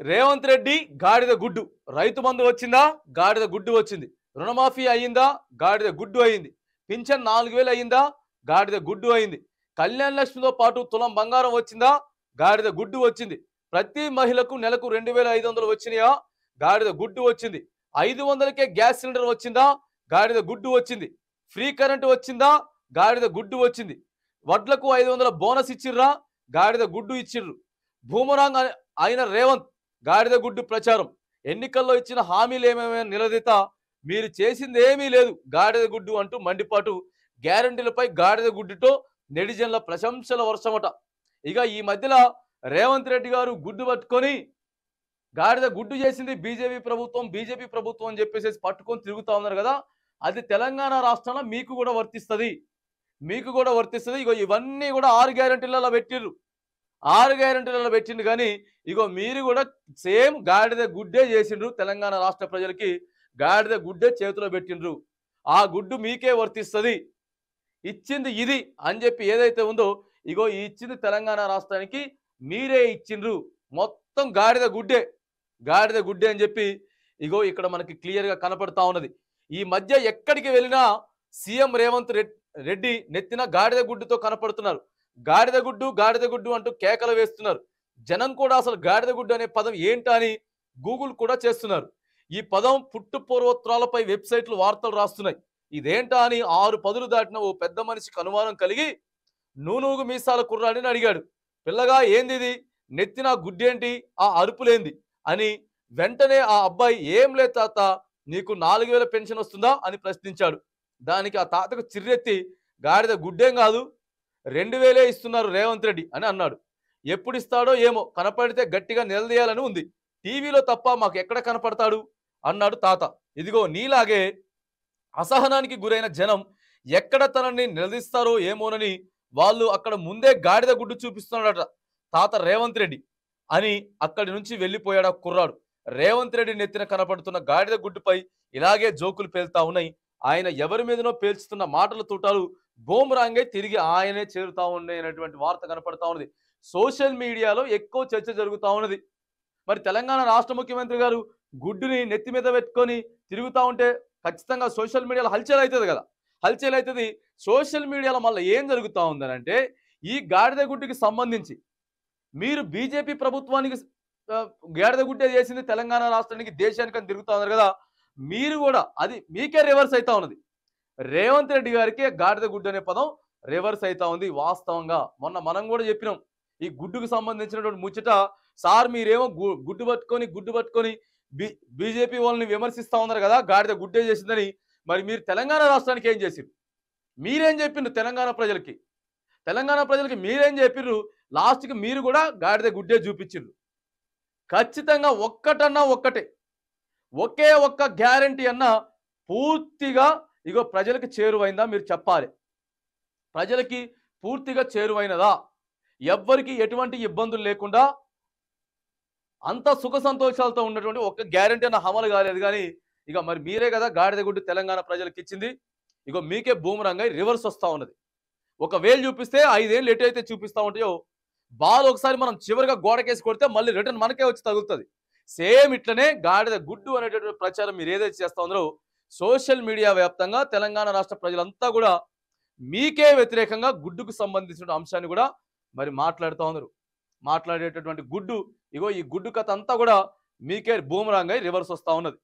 రేవంత్ రెడ్డి గాడిద గుడ్డు. రైతు బంధు వచ్చిందా? గాడిద గుడ్డు వచ్చింది. రుణమాఫీ అయిందా? గాడిద గుడ్డు అయింది. పింఛన్ 4000 అయిందా? గాడిద గుడ్డు అయింది. కళ్యాణ లక్ష్మితో పాటు తులం బంగారం వచ్చిందా? గాడిద గుడ్డు వచ్చింది. ప్రతి మహిళకు నెలకు 2500 వచ్చినాయా? గాడిద గుడ్డు వచ్చింది. 500కే గ్యాస్ సిలిండర్ వచ్చిందా? గాడిద గుడ్డు వచ్చింది. ఫ్రీ కరెంట్ వచ్చిందా? గాడిద గుడ్డు వచ్చింది. వడ్లకు 500 బోనస్ ఇచ్చిర్రా? గాడిద గుడ్డు ఇచ్చిర్రు. బూమరాంగ్ అయిన రేవంత్ గాడిద గుడ్డు ప్రచారం. ఎన్నికల్లో ఇచ్చిన హామీలు ఏమేమైనా నిలదీత మీరు చేసింది ఏమీ లేదు గాడిద గుడ్డు అంటూ మండిపాటు. గ్యారంటీలపై గాడిద గుడ్డుతో నెటిజన్ల ప్రశంసల వర్షమట. ఇక ఈ మధ్యలో రేవంత్ రెడ్డి గారు గుడ్డు పట్టుకొని గాడిద గుడ్డు చేసింది బీజేపీ ప్రభుత్వం అని చెప్పేసి పట్టుకొని తిరుగుతా ఉన్నారు కదా. అది తెలంగాణ రాష్ట్రంలో మీకు కూడా వర్తిస్తుంది. ఇగో ఇవన్నీ కూడా 6 గ్యారంటీలలో పెట్టిర్రు. 6 గ్యారంటీలలో పెట్టిండు కానీ ఇగో మీరు కూడా సేమ్ గాడిద గుడ్డే చేసిండ్రు. తెలంగాణ రాష్ట్ర ప్రజలకి గాడిద గుడ్డే చేతిలో పెట్టిండ్రు. ఆ గుడ్డు మీకే వర్తిస్తుంది. ఇచ్చింది ఇది అని చెప్పి ఏదైతే ఉందో ఇగో ఇచ్చింది తెలంగాణ రాష్ట్రానికి మీరే ఇచ్చిండ్రు. మొత్తం గాడిద గుడ్డే అని చెప్పి ఇగో ఇక్కడ మనకి క్లియర్గా కనపడతా ఉన్నది. ఈ మధ్య ఎక్కడికి వెళ్ళినా సీఎం రేవంత్ రెడ్డి నెత్తిన గాడిద గుడ్డుతో కనపడుతున్నారు. గాడిద గుడ్డు అంటూ కేకలు వేస్తున్నారు. జనం కూడా అసలు గాడిద గుడ్డు అనే పదం ఏంటా అని గూగుల్ కూడా చేస్తున్నారు. ఈ పదం పుట్టు పూర్వోత్తరాలపై వెబ్సైట్లు వార్తలు రాస్తున్నాయి. ఇదేంటా అని 6 పదులు దాటిన ఓ పెద్ద మనిషికి అనుమానం కలిగి నూనూగు మీసాల కుర్రాడిని అడిగాడు. పిల్లగా ఏంది ఇది, నెత్తిన గుడ్డేంటి, ఆ అరుపులేంది అని. వెంటనే ఆ అబ్బాయి ఏం లే తాత, నీకు 4000 పెన్షన్ వస్తుందా అని ప్రశ్నించాడు. దానికి ఆ తాతకు చిర్రెత్తి గాడిద గుడ్డేం కాదు, 2000 ఇస్తున్నారు రేవంత్ రెడ్డి అని అన్నాడు. ఎప్పుడు ఇస్తాడో ఏమో, కనపడితే గట్టిగా నిలదీయాలని ఉంది. టీవీలో తప్ప మాకు ఎక్కడ కనపడతాడు అన్నాడు తాత. ఇదిగో నీలాగే అసహనానికి గురైన జనం ఎక్కడ తనని నిలదీస్తారో ఏమోనని వాళ్ళు అక్కడ ముందే గాడిద గుడ్డు చూపిస్తున్నాడట తాత రేవంత్ రెడ్డి అని అక్కడి నుంచి వెళ్ళిపోయాడు ఆ కుర్రాడు. రేవంత్ రెడ్డి నెత్తిన కనపడుతున్న గాడిద గుడ్డుపై ఇలాగే జోకులు పేలుతా ఉన్నాయి. ఆయన ఎవరి మీదనో పేల్చుతున్న మాటల తూటాలు బూమరాంగే తిరిగి ఆయనే చేరుతా ఉన్నాయి అనేటువంటి వార్త కనపడతా ఉన్నది. సోషల్ మీడియాలో ఎక్కువ చర్చ జరుగుతూ ఉన్నది. మరి తెలంగాణ రాష్ట్ర ముఖ్యమంత్రి గారు గుడ్డుని నెత్తి మీద పెట్టుకొని తిరుగుతూ ఉంటే ఖచ్చితంగా సోషల్ మీడియాలో హల్చల్ అవుతుంది కదా. హల్చల్ అవుతుంది. సోషల్ మీడియాలో మళ్ళీ ఏం జరుగుతూ ఉందనంటే ఈ గాడిద గుడ్డుకి సంబంధించి మీరు బీజేపీ ప్రభుత్వానికి గాడిద గుడ్డే చేసింది తెలంగాణ రాష్ట్రానికి దేశానికి అని తిరుగుతా ఉన్నారు కదా. మీరు కూడా అది మీకే రివర్స్ అవుతా ఉన్నది. రేవంత్ రెడ్డి గారికి గాడిద గుడ్డు అనే పదం రివర్స్ అవుతా ఉంది. వాస్తవంగా మొన్న మనం కూడా చెప్పినాం ఈ గుడ్డుకు సంబంధించినటువంటి ముచ్చట. సార్ మీరేమో గుడ్డు పట్టుకొని బీజేపీ వాళ్ళని విమర్శిస్తా ఉన్నారు కదా గాడిద గుడ్డే చేసిందని. మరి మీరు తెలంగాణ రాష్ట్రానికి ఏం చేసిరు? మీరేం చెప్పిండ్రు తెలంగాణ ప్రజలకి మీరేం చెప్పిర్రు? లాస్ట్కి మీరు కూడా గాడిద గుడ్డే చూపించిండ్రు. ఖచ్చితంగా ఒక్కటే ఒకే ఒక్క గ్యారంటీ అన్న పూర్తిగా ఇగో ప్రజలకి చేరువైందా మీరు చెప్పాలి. ప్రజలకి పూర్తిగా చేరువైనదా? ఎవ్వరికి ఎటువంటి ఇబ్బందులు లేకుండా అంత సుఖ సంతోషాలతో ఉన్నటువంటి ఒక్క గ్యారంటీ అన్న అమలు కాలేదు. కానీ ఇక మరి మీరే కదా గాడిద గుడ్డు తెలంగాణ ప్రజలకు ఇచ్చింది. ఇగో మీకే బూమరాంగ్ రివర్స్ వస్తూ ఉన్నది. ఒక వేలు చూపిస్తే 5 ఏళ్ళు ఎటు అయితే చూపిస్తూ ఉంటాయో బాల్ ఒకసారి మనం చివరిగా గోడకేసి కొడితే మళ్ళీ రిటర్న్ మనకే వచ్చి తగులుతుంది. సేమ్ ఇట్లనే గాడిద గుడ్డు అనేటటువంటి ప్రచారం మీరు ఏదైతే చేస్తా ఉన్నారో సోషల్ మీడియా వ్యాప్తంగా తెలంగాణ రాష్ట్ర ప్రజలంతా కూడా మీకే వ్యతిరేకంగా గుడ్డుకు సంబంధించిన అంశాన్ని కూడా మరి మాట్లాడుతూ ఉన్నారు. మాట్లాడేటటువంటి గుడ్డు ఇగో ఈ గుడ్డు కథ అంతా కూడా మీకే బూమరాంగ్ రివర్స్ వస్తూ ఉన్నది.